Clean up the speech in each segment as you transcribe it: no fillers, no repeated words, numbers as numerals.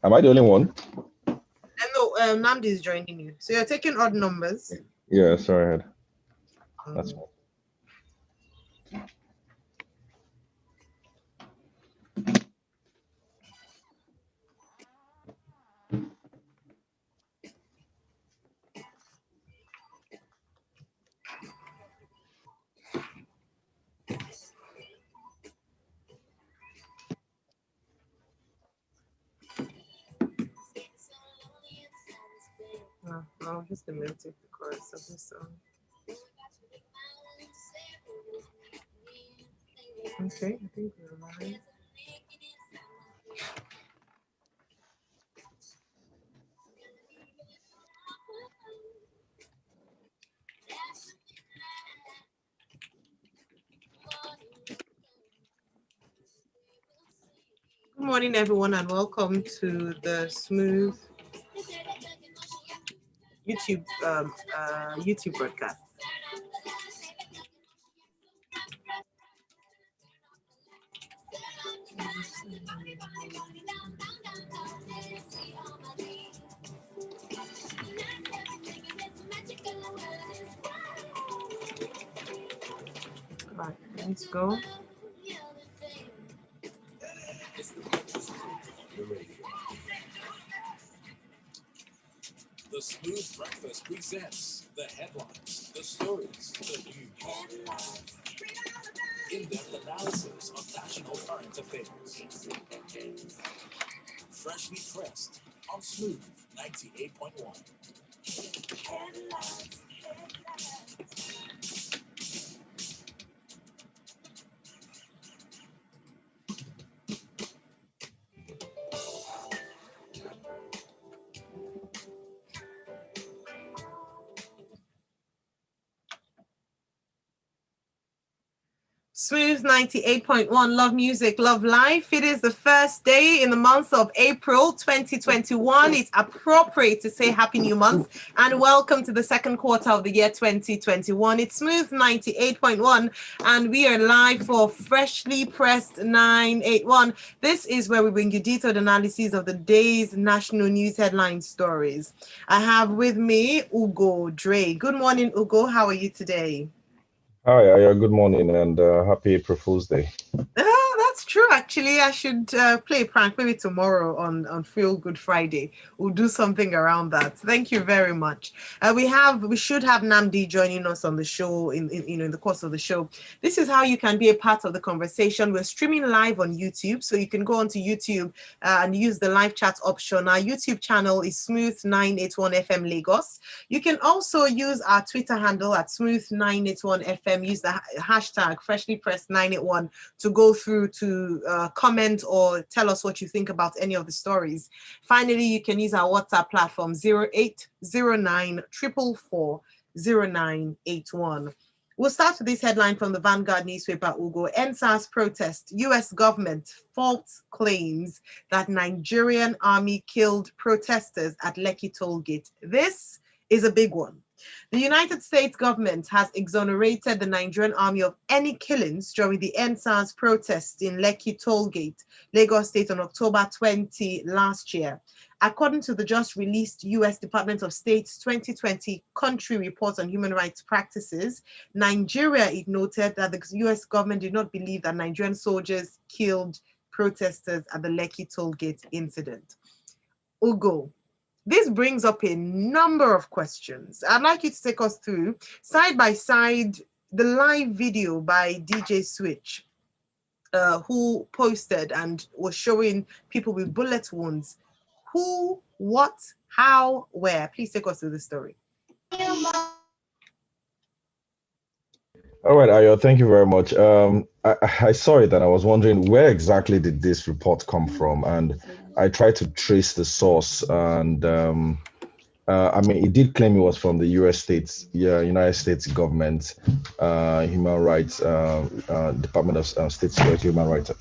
Am I the only one? No, Nnamdi is joining you. So you're taking odd numbers. Yeah, sorry. That's fine. I'll just the music, the chorus of this song. Okay, I think we're live. Good morning, everyone, and welcome to the Smooth YouTube broadcast. Right, let's go. The Smooth Breakfast presents the headlines, the stories, the news. In-depth analysis of national current affairs. Freshly pressed on Smooth 98.1. Smooth 98.1, love music, love life. It is the first day in the month of April 2021. It's appropriate to say Happy New Month and welcome to the second quarter of the year 2021. It's Smooth 98.1 and we are live for Freshly Pressed 981. This is where we bring you detailed analysis of the day's national news headline stories. I have with me Ugo Dre. Good morning, Ugo. How are you today? Hi, good morning and happy April Fool's Day. That's true. Actually, I should play a prank maybe tomorrow on Feel Good Friday. We'll do something around that. Thank you very much. We should have Nnamdi joining us on the show in the course of the show. This is how you can be a part of the conversation. We're streaming live on YouTube, so you can go onto YouTube and use the live chat option. Our YouTube channel is Smooth 981 FM Lagos. You can also use our Twitter handle at Smooth 981 FM. Use the hashtag Freshly Pressed 981 to go through to comment or tell us what you think about any of the stories. Finally, you can use our WhatsApp platform 0809 444 0981. We'll start with this headline from the Vanguard newspaper, Ugo. NSAS protest. U.S. government false claims that Nigerian army killed protesters at Lekki toll gate. This is a big one. The United States government has exonerated the Nigerian army of any killings during the NSAS protests in Lekki toll gate, Lagos State on October 20 last year. According to the just released U.S. Department of State's 2020 country report on human rights practices, Nigeria, it noted that the U.S. government did not believe that Nigerian soldiers killed protesters at the Lekki toll gate incident. Ugo, this brings up a number of questions. I'd like you to take us through, side by side, the live video by DJ Switch, who posted and was showing people with bullet wounds. Who, what, how, where? Please take us through the story. All right, Ayo, thank you very much. I saw it and I was wondering where exactly did this report come from? And I tried to trace the source and I mean, it did claim it was from the United States government, human rights, Department of State Security human rights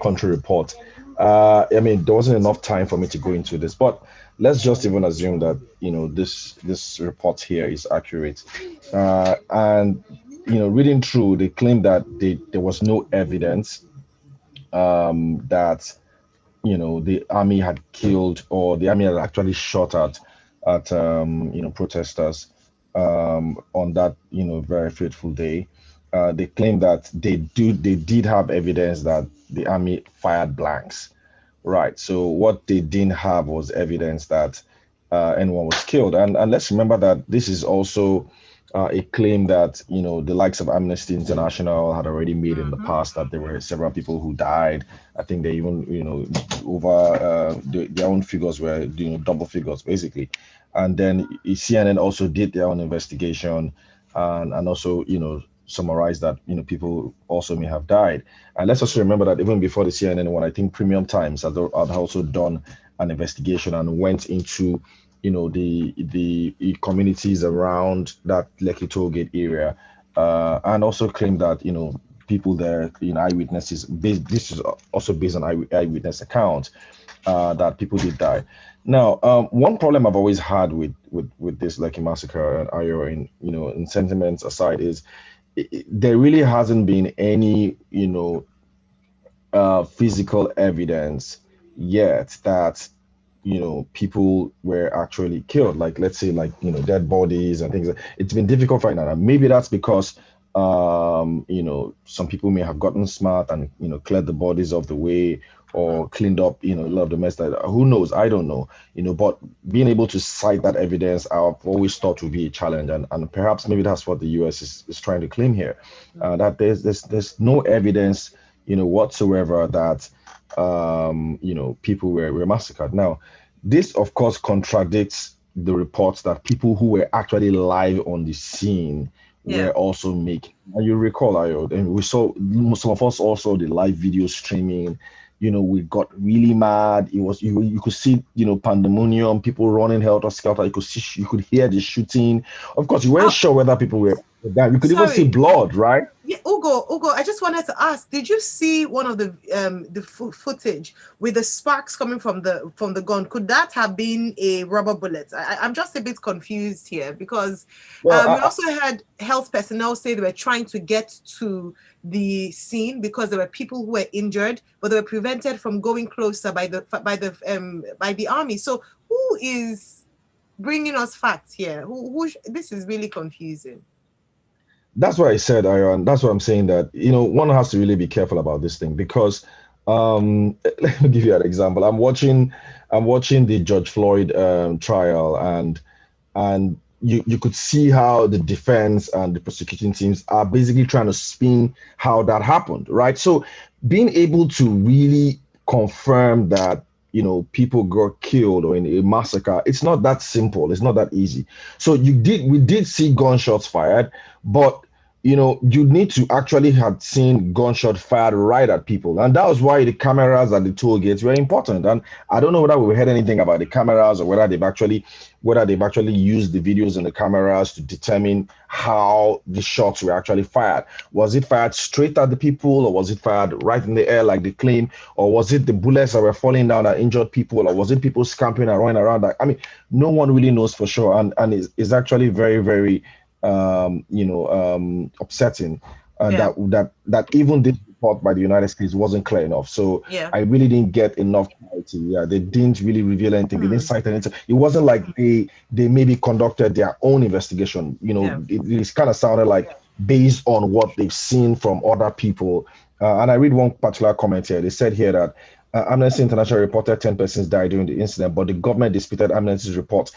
country report. I mean, there wasn't enough time for me to go into this, but let's just even assume that, this report here is accurate. And, reading through, they claim that there was no evidence that the army had killed, or the army had actually shot at protesters on that very fateful day. They claim that they did have evidence that the army fired blanks. Right. So what they didn't have was evidence that anyone was killed. And let's remember that this is also a claim that the likes of Amnesty International had already made in the Mm-hmm. past, that there were several people who died. I think they even over their own figures were double figures basically. And then CNN also did their own investigation, and also summarized that people also may have died. And let's also remember that even before the CNN one, I think Premium Times had also done an investigation and went into, the communities around that Lekki Tollgate area, and also claimed that people there, eyewitnesses. This is also based on eyewitness accounts, that people did die. Now, one problem I've always had with this Lekki massacre and Ayo, in sentiments aside, is there really hasn't been any physical evidence yet that people were actually killed, like let's say, like dead bodies and things. It's been difficult right now, and maybe that's because some people may have gotten smart and cleared the bodies of the way, or cleaned up a lot of the mess. That, who knows, I don't know, but being able to cite that evidence, I've always thought would be a challenge. And perhaps maybe that's what the US is trying to claim here, that there's no evidence whatsoever that people were massacred. Now, this of course contradicts the reports that people who were actually live on the scene were Yeah. also making. And you recall, Ayo, and we saw, some of us also, the live video streaming. We got really mad. It was, you could see pandemonium, people running helter skelter. You could hear the shooting. Of course, you weren't Oh, sure whether people were dying. You could even see sorry. blood, right? Yeah, Ugo, I just wanted to ask, did you see one of the footage with the sparks coming from the gun? Could that have been a rubber bullet? I'm just a bit confused here, because Well, we also had health personnel say they were trying to get to the scene because there were people who were injured, but they were prevented from going closer by the army. So who is bringing us facts here? This is really confusing. that's what I said, Aaron. That's what I'm saying, that one has to really be careful about this thing, because let me give you an example. I'm watching the George Floyd trial, and you could see how the defense and the prosecuting teams are basically trying to spin how that happened, right? So being able to really confirm that people got killed or in a massacre, it's not that simple, it's not that easy. So we did see gunshots fired, but you need to actually have seen gunshot fired right at people, and that was why the cameras at the toll gates were important. And I don't know whether we heard anything about the cameras, or whether they've actually used the videos and the cameras to determine how the shots were actually fired. Was it fired straight at the people, or was it fired right in the air like they claim, or was it the bullets that were falling down that injured people, or was it people scampering and running around? I mean, no one really knows for sure, and it's actually very, very upsetting, Yeah, that even this report by the United States wasn't clear enough. So yeah. I really didn't get enough clarity. Yeah, they didn't really reveal anything. They didn't Hmm. cite anything. It wasn't like they maybe conducted their own investigation. Yeah. It kind of sounded like based on what they've seen from other people. And I read one particular comment here. They said here that Amnesty International reported 10 persons died during the incident, but the government disputed Amnesty's report,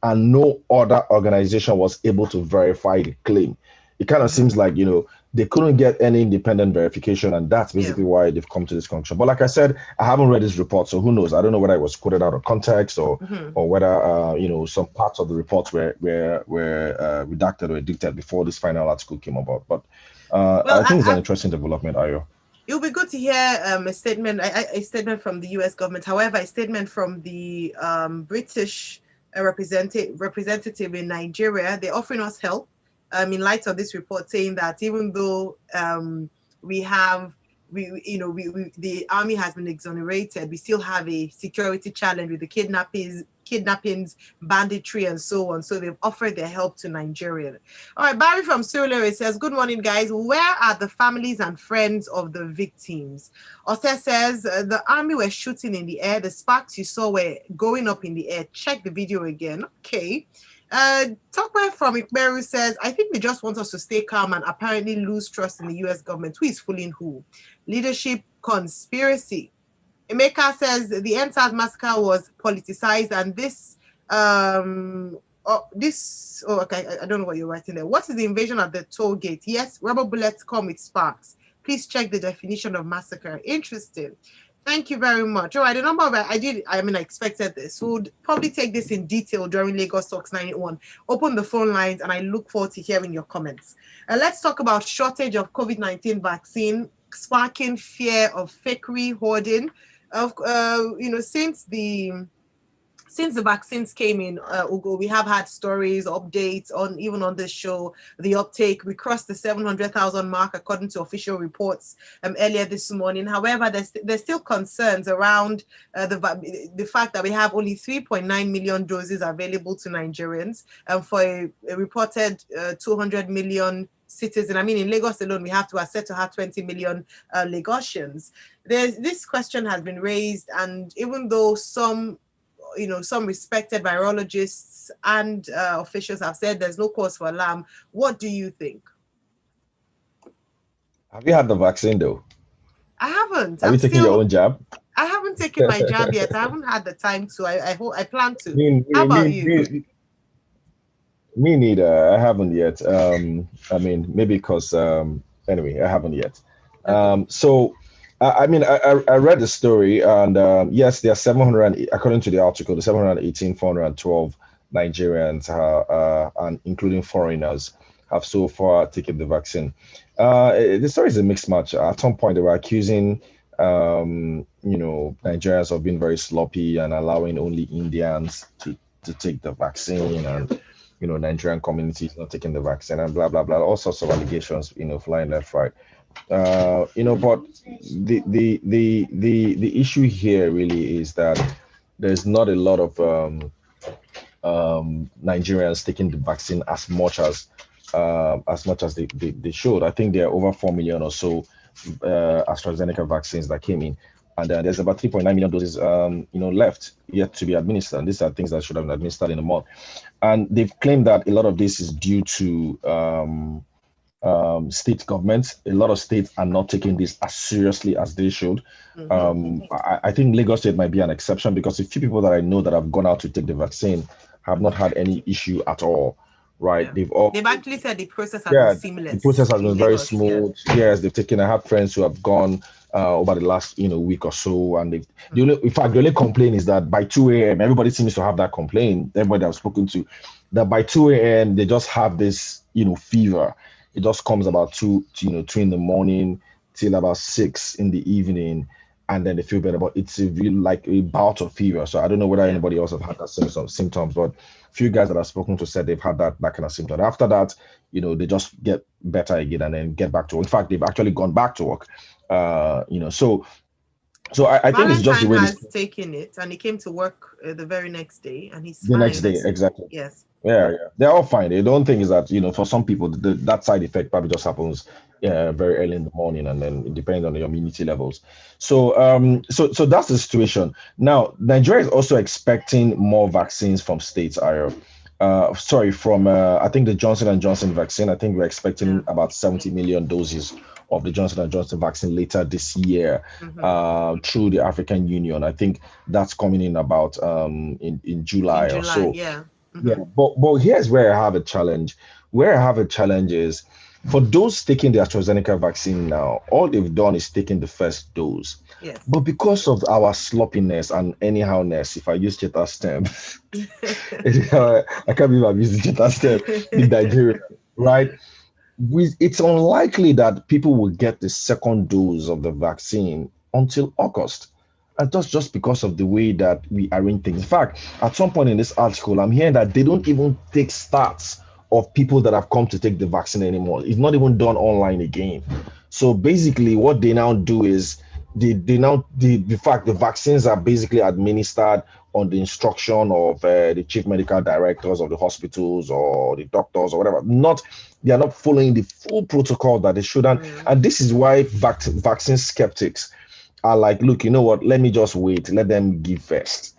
and no other organization was able to verify the claim. It kind of seems like they couldn't get any independent verification, and that's Yeah. basically why they've come to this conclusion. But like I said, I haven't read this report, so who knows? I don't know whether it was quoted out of context, or Hmm. whether some parts of the reports were redacted or edited before this final article came about. But Well, I think it's an interesting development, Ayo. it would be good to hear a statement, a statement from the U.S. government. However, a statement from the British representative in Nigeria. They're offering us help in light of this report, saying that even though we have the army has been exonerated, we still have a security challenge with the kidnappings, banditry, and so on. So they've offered their help to Nigeria. All right, Barry from Surulere says, good morning, guys. Where are the families and friends of the victims? Ose says, the army were shooting in the air. The sparks you saw were going up in the air. Check the video again. Okay. Talkback from Ikberu says, I think they just want us to stay calm and apparently lose trust in the US government. Who is fooling who? Leadership conspiracy. Emeka says the NSAS massacre was politicized and okay, I don't know what you're writing there. What is the invasion of the toll gate? Yes, rubber bullets come with sparks. Please check the definition of massacre. Interesting. Thank you very much. All right, the number of I expected this. We'll probably take this in detail during Lagos Talks 91. Open the phone lines, and I look forward to hearing your comments. Let's talk about shortage of COVID-19 vaccine, sparking fear of fakery hoarding. Since the vaccines came in, Ugo, we have had stories, updates on even on this show, the uptake. We crossed the 700,000 mark according to official reports earlier this morning. However, there's still concerns around the fact that we have only 3.9 million doses available to Nigerians for a reported 200 million citizens. I mean, in Lagos alone, we have to set to have 20 million Lagosians. This question has been raised, and even though some respected virologists and officials have said there's no cause for alarm, what do you think? Have you had the vaccine though? I haven't. Have you taken your own jab? I haven't taken my jab yet. I haven't had the time to. I plan to. How about you? Me neither. I haven't yet. Maybe because anyway, I haven't yet. So I read the story, and yes, there are 700, according to the article, the 718, 412 Nigerians, and including foreigners, have so far taken the vaccine. The story is a mixed match. At some point, they were accusing, Nigerians of being very sloppy and allowing only Indians to take the vaccine, and Nigerian communities not taking the vaccine, and blah blah blah, all sorts of allegations, flying left, right. But the issue here really is that there's not a lot of Nigerians taking the vaccine as much as they should. I think there are over 4 million or so AstraZeneca vaccines that came in, and there's about 3.9 million doses left yet to be administered. And these are things that should have been administered in a month, and they've claimed that a lot of this is due to state governments. A lot of states are not taking this as seriously as they should. I think Lagos State might be an exception, because a few people that I know that have gone out to take the vaccine have not had any issue at all. Right? Yeah. They've actually said the process has been seamless. The process has been very smooth. Yes, they've taken. I have friends who have gone over the last week or so, and in fact, the only complaint is that by 2 a.m. everybody seems to have that complaint. Everybody I've spoken to, that by 2 a.m. they just have this fever. It just comes about 2 in the morning till about 6 in the evening, and then they feel better. But it's like a bout of fever. So I don't know whether anybody else have had that symptoms, but few guys that I've spoken to said they've had that kind of symptom. After that, they just get better again and then get back to work. In fact, they've actually gone back to work. So I think it's just the way has taken it, and he came to work the very next day, and he's the next day, exactly. Yes. Yeah, they're all fine. The only thing is that for some people that side effect probably just happens very early in the morning, and then it depends on your immunity levels. So so that's the situation. Now Nigeria is also expecting more vaccines from states. From I think the Johnson & Johnson vaccine. I think we're expecting about 70 million doses of the Johnson & Johnson vaccine later this year through the African Union. I think that's coming in about in July or so. Yeah. Yeah, but here's where I have a challenge. Where I have a challenge is for those taking the AstraZeneca vaccine now, all they've done is taking the first dose. Yes. But because of our sloppiness and anyhowness, if I use Cheta's term, I can't believe I'm using Cheta's term in Nigeria, right? It's unlikely that people will get the second dose of the vaccine until August. And that's just because of the way that we arrange things. In fact, at some point in this article, I'm hearing that they don't even take stats of people that have come to take the vaccine anymore. It's not even done online again. So basically what they now do is the fact the vaccines are basically administered on the instruction of the chief medical directors of the hospitals or the doctors or whatever. Not They are not following the full protocol that they should. Mm. And this is why vaccine skeptics are like, look, you know what? Let me just wait. Let them give first.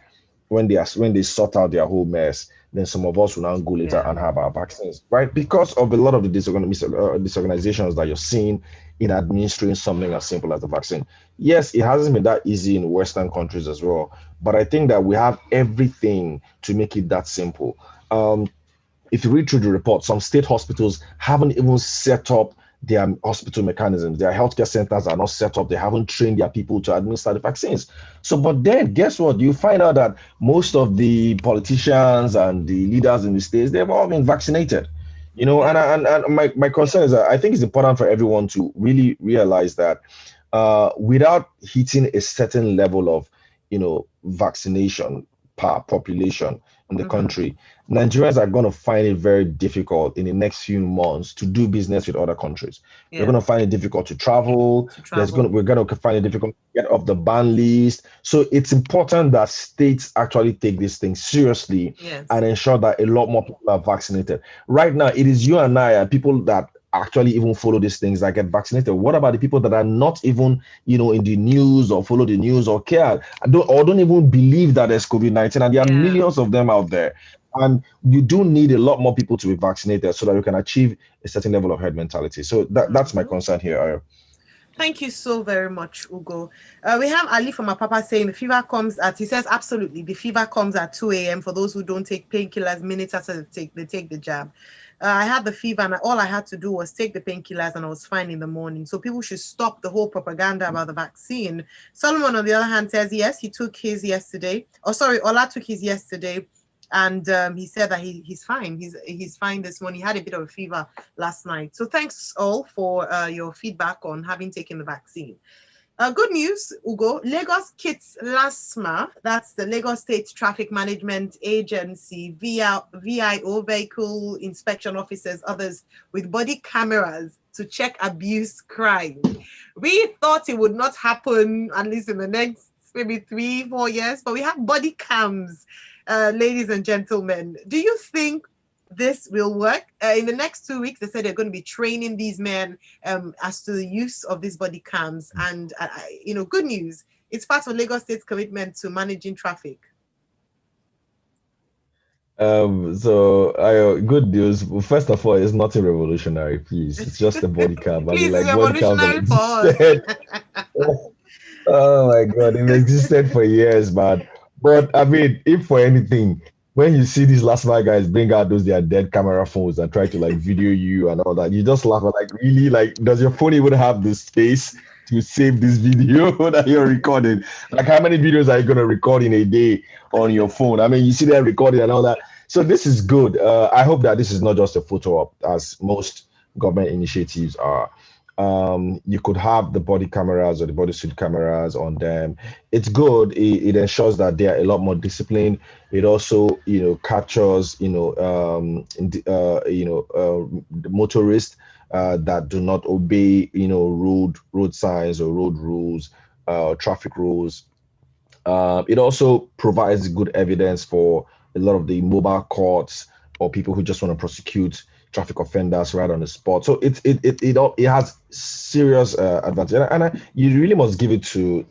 When they sort out their whole mess, then some of us will now go later Yeah. and have our vaccines, right? Because of a lot of the disorganizations that you're seeing in administering something as simple as the vaccine. Yes, it hasn't been that easy in Western countries as well, but I think that we have everything to make it that simple. If you read through the report, some state hospitals haven't even set up their hospital mechanisms. Their healthcare centers are not set up. They haven't trained their people to administer the vaccines. So, but then guess what? You find out that most of the politicians and the leaders in the states, they've all been vaccinated. And, Yeah. my concern is that I think it's important for everyone to really realize that without hitting a certain level of, vaccination per population in the Mm-hmm. country, Nigerians are going to find it very difficult in the next few months to do business with other countries. We're Yeah. going to find it difficult to travel. To travel. We're going to find it difficult to get off the ban list. So it's important that states actually take this thing seriously Yes. and ensure that a lot more people are vaccinated. Right now, it is you and I and people that actually even follow these things that get vaccinated. What about the people that are not even, in the news or follow the news or care, don't even believe that there's COVID-19, and there are Yeah. millions of them out there. And you do need a lot more people to be vaccinated so that you can achieve a certain level of herd mentality. So that's my Mhm. concern here. Thank you so very much, Ugo. We have Ali from our papa saying the fever comes at, he says, absolutely, the fever comes at 2 a.m. for those who don't take painkillers minutes after they take the jab. I had the fever and all I had to do was take the painkillers and I was fine in the morning. So people should stop the whole propaganda about the vaccine. Solomon, on the other hand, says, yes, he took his yesterday. Oh, sorry, Ola took his yesterday. And he said that he's fine. He's fine this morning. He had a bit of a fever last night. So thanks all for your feedback on having taken the vaccine. Good news, Ugo. Lagos kits LASMA, that's the Lagos State Traffic Management Agency, VIO, Vehicle Inspection Officers, others with body cameras to check abuse crime. We thought it would not happen, at least in the next maybe 3-4 years, but we have body cams, ladies and gentlemen. Do you think this will work? In the next 2 weeks, they said they're going to be training these men as to the use of these body cams. And, good news, it's part of Lagos State's commitment to managing traffic. So good news. First of all, it's nothing revolutionary, please. It's just a body cam. I mean, Please, it's like body cams have revolutionary for us. existed. Oh my God, it existed for years, man. But I mean, if for anything, when you see these last mile guys bring out those their dead camera phones and try to like video you and all that, you just laugh at like, really, like, does your phone even have the space to save this video that you're recording? Like, how many videos are you gonna record in a day on your phone? I mean, you see them recording and all that. So this is good. I hope that this is not just a photo op, as most government initiatives are. You could have the body cameras or the bodysuit cameras on them. It's good. It ensures that they are a lot more disciplined. It also, captures, the motorists that do not obey, road signs or road rules, traffic rules. It also provides good evidence for a lot of the mobile courts or people who just want to prosecute traffic offenders right on the spot. So it has serious advantage, and you really must give it to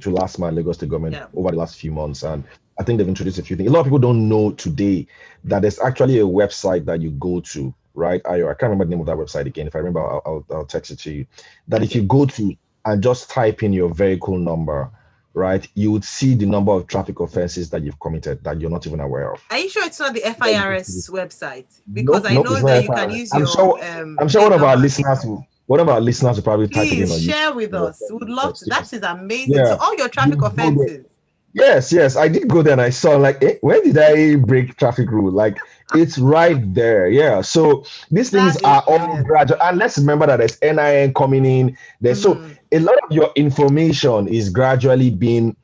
last man Lagos State government Yeah. over the last few months, and I think they've introduced a few things. A lot of people don't know today that there's actually a website that you go to. Right, I can't remember the name of that website again. If I remember, I'll text it to you. That if you Okay. go to and just type in your vehicle number, right, you would see the number of traffic offenses that you've committed that you're not even aware of. Are you sure it's not the Then FIRS website? Because nope, I nope, know it's not that you can FIRS. use I'm your sure. I'm sure plate number. one of our listeners will probably type it in Please on share with YouTube. us. We would love to. That Yes, is amazing. So yeah. all your traffic You go there. offenses. Yes, I did go there and I saw like, where did I break traffic rule? Like, it's right there. Yeah. So these things That is are all brilliant. gradual. And let's remember that there's NIN coming in. There's so Mhm. a lot of your information is gradually being,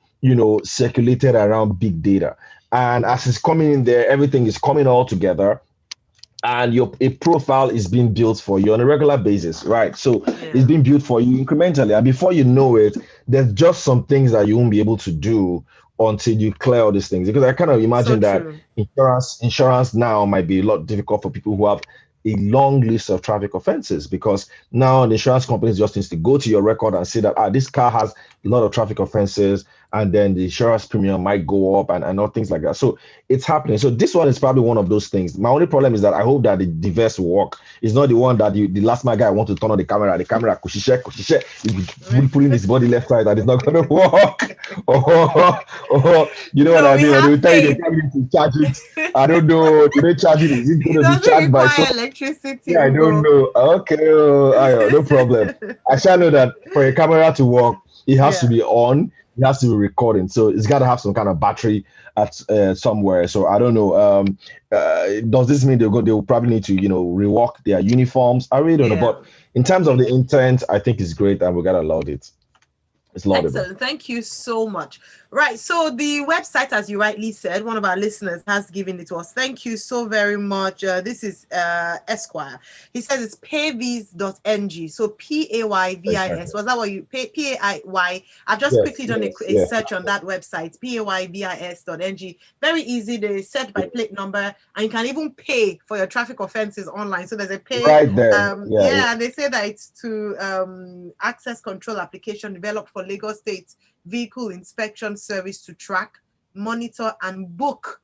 circulated around big data. And as it's coming in there, everything is coming all together. and your a profile is being built for you on a regular basis, right? So it's Yeah. being built for you incrementally, and before you know it, there's just some things that you won't be able to do until you clear all these things. Because I kind of So imagine that true. insurance now might be a lot difficult for people who have a long list of traffic offenses, because now the insurance companies just needs to go to your record and see that this car has a lot of traffic offenses, and then the insurance premium might go up, and all things like that. So it's happening. So this one is probably one of those things. My only problem is that I hope that the verse will work. It's not the one that the last my guy want to turn on the camera, kushishe, he's pulling his body left side, and it's not gonna work. Or you know what No, I we mean? When they have will tell you they faith. tell you to charge it. I don't know. Do they charge it? Is it It gonna be doesn't charged by require some? electricity, Yeah, I don't Ugo. know. Okay, no problem. I shall know that for a camera to work, it has to Yeah. be on. It has to be recording, so it's got to have some kind of battery at somewhere. So I don't know. Does this mean they will probably need to rework their uniforms? I really don't know. Yeah. But in terms of the intent, I think it's great, and we gotta laud it. It's laudable. Excellent. Thank you so much. Right. So the website, as you rightly said, one of our listeners has given it to us. Thank you so very much. This is Esquire. He says it's payvis.ng. So Payvis. Exactly. Was that what you pay? Pay? I've just Yes. quickly done Yes. a Yes. search on that website. Payvis.ng. Very easy. They set by plate number, and you can even pay for your traffic offenses online. So there's a pay. Right there. Yeah. Yeah. Yeah, and they say that it's to access control application developed for Lagos State Vehicle Inspection Service to track, monitor, and book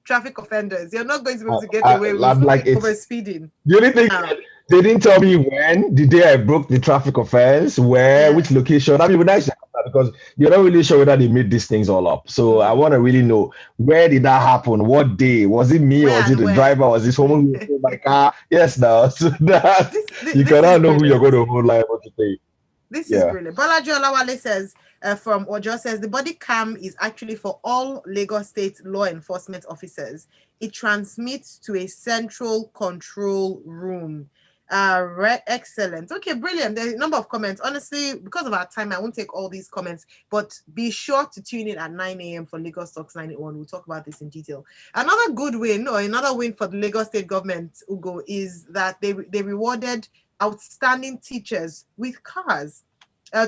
traffic offenders. You're not going to be able to get away with I'm like over it's speeding the only thing now. that they didn't tell me when the day I broke the traffic offense, where, Yeah. which location. I mean, but nice because you're not really sure whether they made these things all up. So I want to really know, where did that happen? What day? Was it me, or Where was it and the where? driver? Was this someone who stole my car? Yes, now so that you This is cannot know who you're brilliant. going to hold liable to pay. This is Yeah. brilliant. Balaji Olawale says from Ojo says the body cam is actually for all Lagos State law enforcement officers. It transmits to a central control room. Excellent. Okay, brilliant. There's a number of comments. Honestly, because of our time, I won't take all these comments, but be sure to tune in at 9 a.m. for Lagos Talks 91. We'll talk about this in detail. Another good win, or another win for the Lagos State government, Ugo, is that they rewarded outstanding teachers with cars.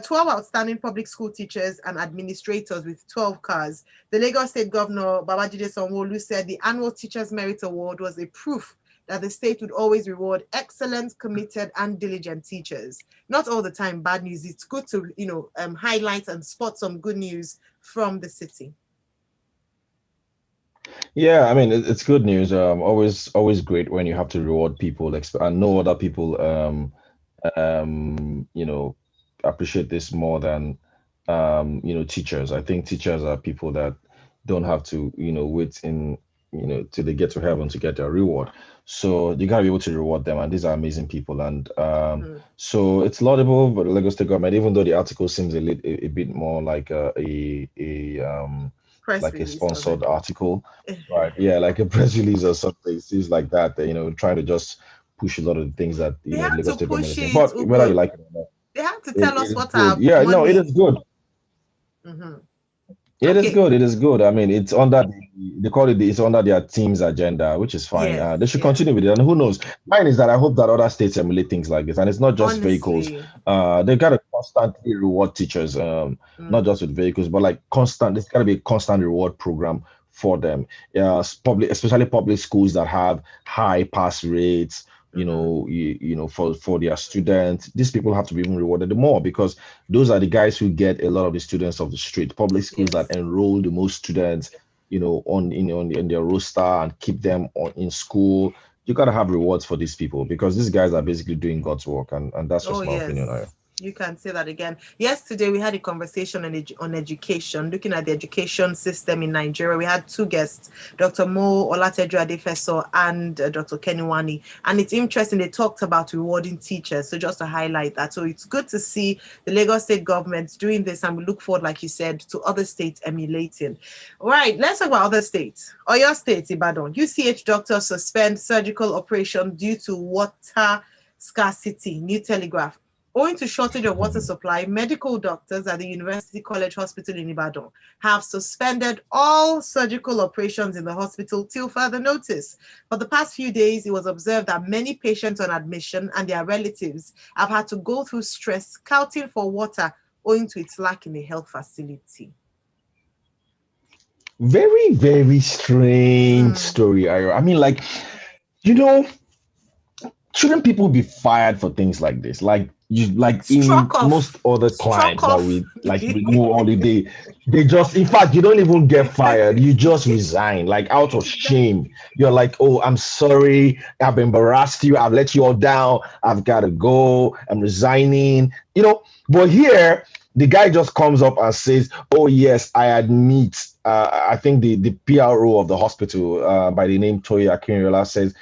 12 outstanding public school teachers and administrators with 12 cars. The Lagos State Governor, Babajide Sanwo-Olu, said the annual Teachers Merit Award was a proof that the state would always reward excellent, committed, and diligent teachers. Not all the time bad news. It's good to, highlight and spot some good news from the city. Yeah, I mean, it's good news. Always great when you have to reward people, and know other people um, you know, appreciate this more than teachers. I think teachers are people that don't have to, wait in, till they get to heaven to get their reward. So you gotta be able to reward them, and these are amazing people. And so it's laudable, but the Lagos State government, even though the article seems a bit more like Press like a release, wasn't sponsored article, it? right? Yeah, like a press release or something. It seems like that, trying to just push a lot of the things that They the have Lagos to State government push is doing. it, But whether you Ugo. like it or not, They have to tell it us is what good. our Yeah, no, it money. is good. Mhm. It is Okay. good. It is good. I mean, it's under they call it it's under their team's agenda, which is fine. Yes. They should Yeah. continue with it. And who knows? Mine is that I hope that other states emulate things like this, and it's not just vehicles. Honestly. They got to constantly reward teachers, not just with vehicles, but like constant. There's got to be a constant reward program for them. Yeah, especially public schools that have high pass rates. For their students, these people have to be even rewarded more, because those are the guys who get a lot of the students of the street. Public schools Yes. that enroll the most students, in their roster, and keep them in school. You gotta have rewards for these people, because these guys are basically doing God's work, and that's Oh, just my opinion. yes. You can say that again. Yesterday, we had a conversation on education, looking at the education system in Nigeria. We had two guests, Dr. Mo Olateju Adefeso and Dr. Keniwani. And it's interesting, they talked about rewarding teachers. So just to highlight that. So it's good to see the Lagos State government doing this. And we look forward, like you said, to other states emulating. All right, let's talk about other states. Oyo State, Ibadan. UCH doctors suspend surgical operation due to water scarcity. New Telegraph. Owing to shortage of water supply, medical doctors at the University College Hospital in Ibadan have suspended all surgical operations in the hospital till further notice. For the past few days, it was observed that many patients on admission and their relatives have had to go through stress scouting for water owing to its lack in a health facility. Very, very strange story, Ayo. I mean, like, you know, shouldn't people be fired for things like this? Like you, like in most other Struck climes that off. we know all the day, they just, in fact, you don't even get fired. You just resign, like out of shame. You're like, oh, I'm sorry, I've embarrassed you, I've let you all down, I've got to go, I'm resigning. But here the guy just comes up and says, oh yes, I admit. I think the PRO of the hospital, by the name Toya Akinriola, says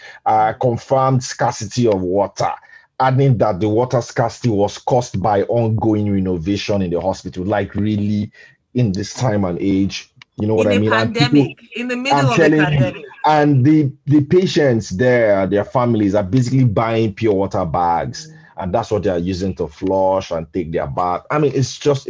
confirmed scarcity of water, adding that the water scarcity was caused by ongoing renovation in the hospital. Like really, in this time and age, you know what In I a mean? And people, pandemic, in the I'm middle of a telling you, pandemic. and the patients there, their families are basically buying pure water bags, and that's what they are using to flush and take their bath. I mean, there's just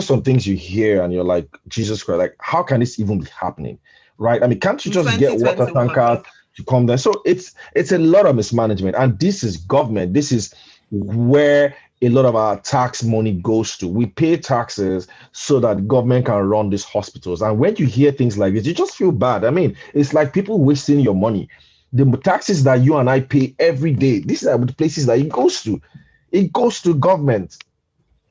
some things you hear, and you're like, Jesus Christ, like how can this even be happening, right? I mean, can't you In just get water 2021. tankers to come there? So it's a lot of mismanagement, and this is government. This is where a lot of our tax money goes to. We pay taxes so that government can run these hospitals. And when you hear things like this, you just feel bad. I mean, it's like people wasting your money. The taxes that you and I pay every day, these are the places that it goes to. It goes to government.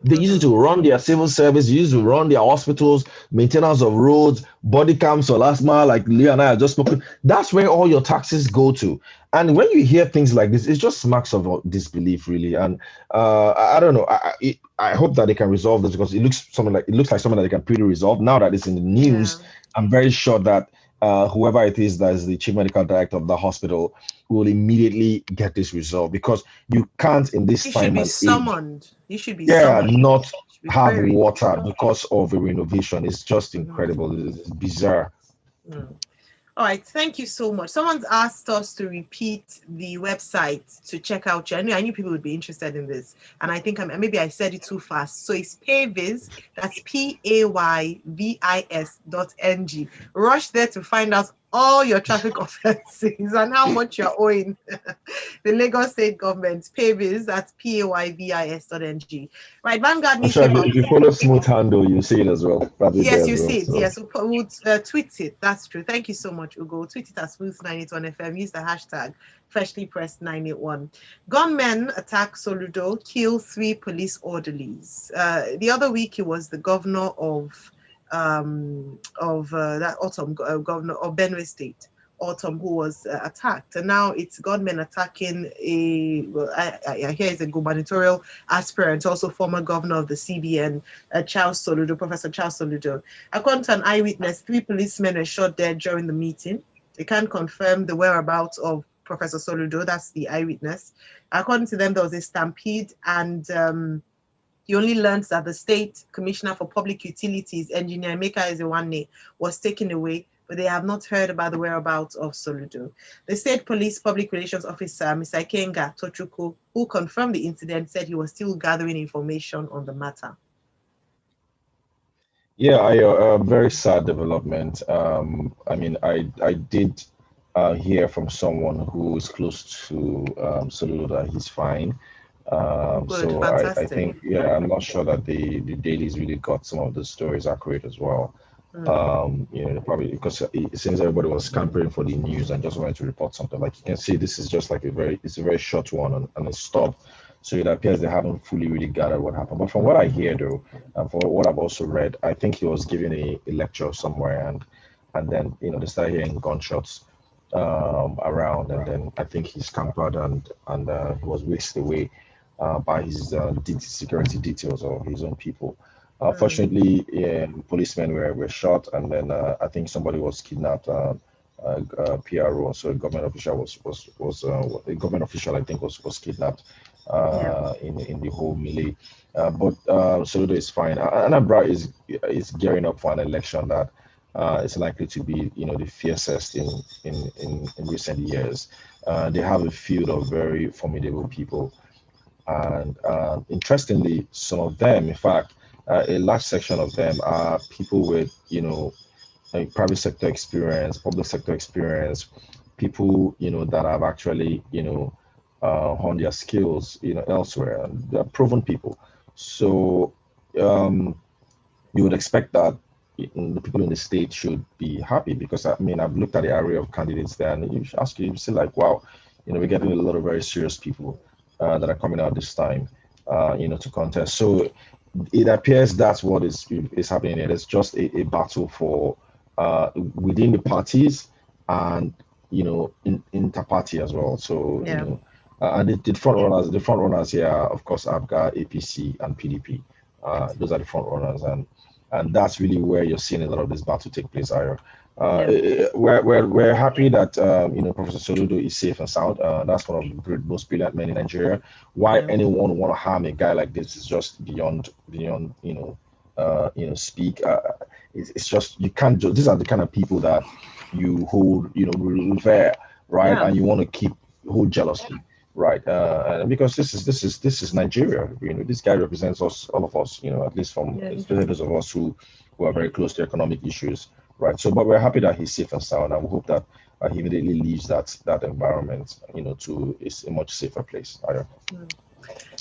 They use it to run their civil service, use it to run their hospitals, maintenance of roads, body cams or last mile, like Leo and I are just spoken. That's where all your taxes go to. And when you hear things like this, it just smacks of disbelief, really. And I don't know. I hope that they can resolve this because it looks like something that they can pretty resolve. Now that it's in the news, Yeah. I'm very sure that whoever it is that is the chief medical director of the hospital will immediately get this resolved because you can't in this You should time be and age, summoned. You should be yeah, summoned. not Should be have queried. water because of a renovation. It's just incredible. It's bizarre. Mm. All right, thank you so much. Someone's asked us to repeat the website to check out. I knew people would be interested in this, and I think maybe I said it too fast. So it's Payviz. That's PAYVIS.ng. Rush there to find out all your traffic offences and how much you're owing the Lagos State government. Payviz. That's PAYVIS.ng. Right, Vanguard I'm sure newspaper. if you follow Smooth Handle, you see it as well. Probably there Yes, as you well. see it. So Yes, we'll tweet it. That's true. Thank you so much, Ugo. Tweet it at Smooth981FM. Use the hashtag freshly pressed 981. Gunmen attack Soludo, kill 3 police orderlies. The other week, it was the governor of that autumn, governor of Benue State. Autumn, who was attacked, and now it's gunmen attacking I hear it's a gubernatorial aspirant, also former governor of the CBN, Charles Soludo, Professor Charles Soludo. According to an eyewitness, 3 policemen were shot dead during the meeting. They can't confirm the whereabouts of Professor Soludo. That's the eyewitness. According to them, there was a stampede, and he only learned that the State Commissioner for Public Utilities, Engineer Emeka Ezewanne, was taken away, but they have not heard about the whereabouts of Soludo. The State Police Public Relations Officer, Mr. Ikenga Tochukwu, who confirmed the incident, said he was still gathering information on the matter. yeah, very sad development. I mean, I did hear from someone who is close to Soludo that he's fine. Good, So I fantastic. think, yeah, I'm not sure that the dailies really got some of the stories accurate as well. Probably because it seems everybody was scampering for the news and just wanted to report something. Like you can see, this is just like it's a very short one and it stopped. So it appears they haven't fully really gathered what happened. But from what I hear though, and from what I've also read, I think he was giving a lecture somewhere and then they started hearing gunshots around, and then I think he scampered and he was whisked away by his security details or his own people. Fortunately, policemen were shot, and then I think somebody was kidnapped. PRO, so a government official was a government official I think was kidnapped in the whole melee. But Soludo is fine. Anambra is gearing up for an election that is likely to be the fiercest in recent years. They have a field of very formidable people. And interestingly, some of them, in fact, a large section of them are people with, like private sector experience, public sector experience, people, that have actually, honed their skills, elsewhere. And they're proven people. So you would expect that the people in the state should be happy because I mean I've looked at the array of candidates there, and you should ask you see like wow, we're getting a lot of very serious people that are coming out this time, to contest. So it appears that's what is happening. It is just a battle for within the parties and inter-party as well. So Yeah. and the front runners here, are, of course, I've got APC and PDP. Those are the front runners, and that's really where you're seeing a lot of this battle take place. Ira. Yeah. We're happy that Professor Soludo is safe and sound. That's one of the most brilliant men in Nigeria. Why Yeah. anyone want to harm a guy like this is just beyond speak. It's just you can't. These are the kind of people that you hold revere, right? Yeah. And you want to hold jealously. Right, and because this is Nigeria. This guy represents us, all of us. At least from Yeah. especially those of us who are very close to economic issues. Right. So, but we're happy that he's safe and sound, and we hope that he immediately leaves that environment, to a much safer place.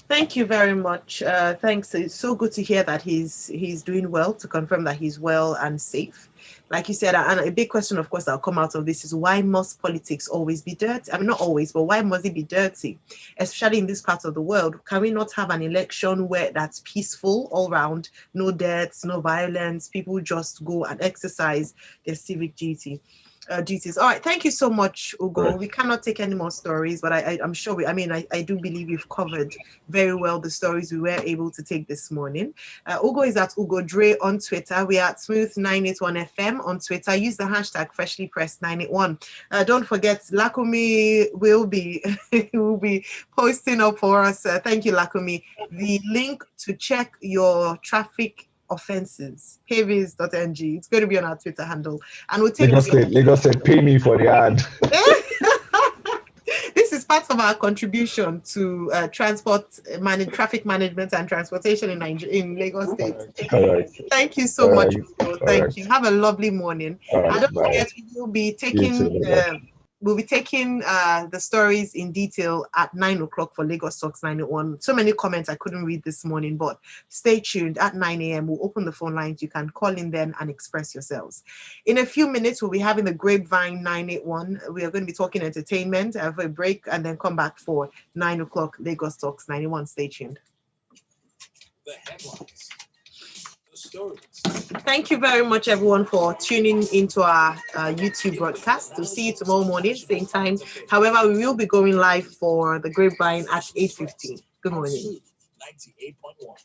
Thank you very much. Thanks. It's so good to hear that he's doing well, to confirm that he's well and safe. Like you said, and a big question, of course, that'll come out of this is why must politics always be dirty? I mean, not always, but why must it be dirty? Especially in this part of the world. Can we not have an election where that's peaceful all round, no deaths, no violence, people just go and exercise their civic duties. All right, thank you so much, Ugo. Right. We cannot take any more stories, but I'm sure I do believe we've covered very well the stories we were able to take this morning. Ugo is at Ugo Dre on Twitter. We are at Smooth981FM on Twitter. Use the hashtag freshlypressed981. Don't forget, Lakumi will be will be posting up for us. Thank you, Lakumi. The link to check your traffic offenses, havies.ng. It's going to be on our Twitter handle. And we'll take Lagos State, pay me for the ad. This is part of our contribution to traffic management and transportation in Lagos State. All right. Thank you so All much. right. Thank you. Have a lovely morning. All right. And don't Bye. forget, we will be You too. taking Bye. we'll be taking the stories in detail at 9 o'clock for Lagos Talks 901. So many comments I couldn't read this morning, but stay tuned. At 9 a.m. we'll open the phone lines. You can call in then and express yourselves. In a few minutes, we'll be having the Grapevine 981. We are going to be talking entertainment, have a break, and then come back for 9 o'clock Lagos Talks 91. Stay tuned. The headlines. The stories. Thank you very much, everyone, for tuning into our YouTube broadcast. We'll see you tomorrow morning, same time. However, we will be going live for the Grapevine at 8:15. Good morning. 98.1.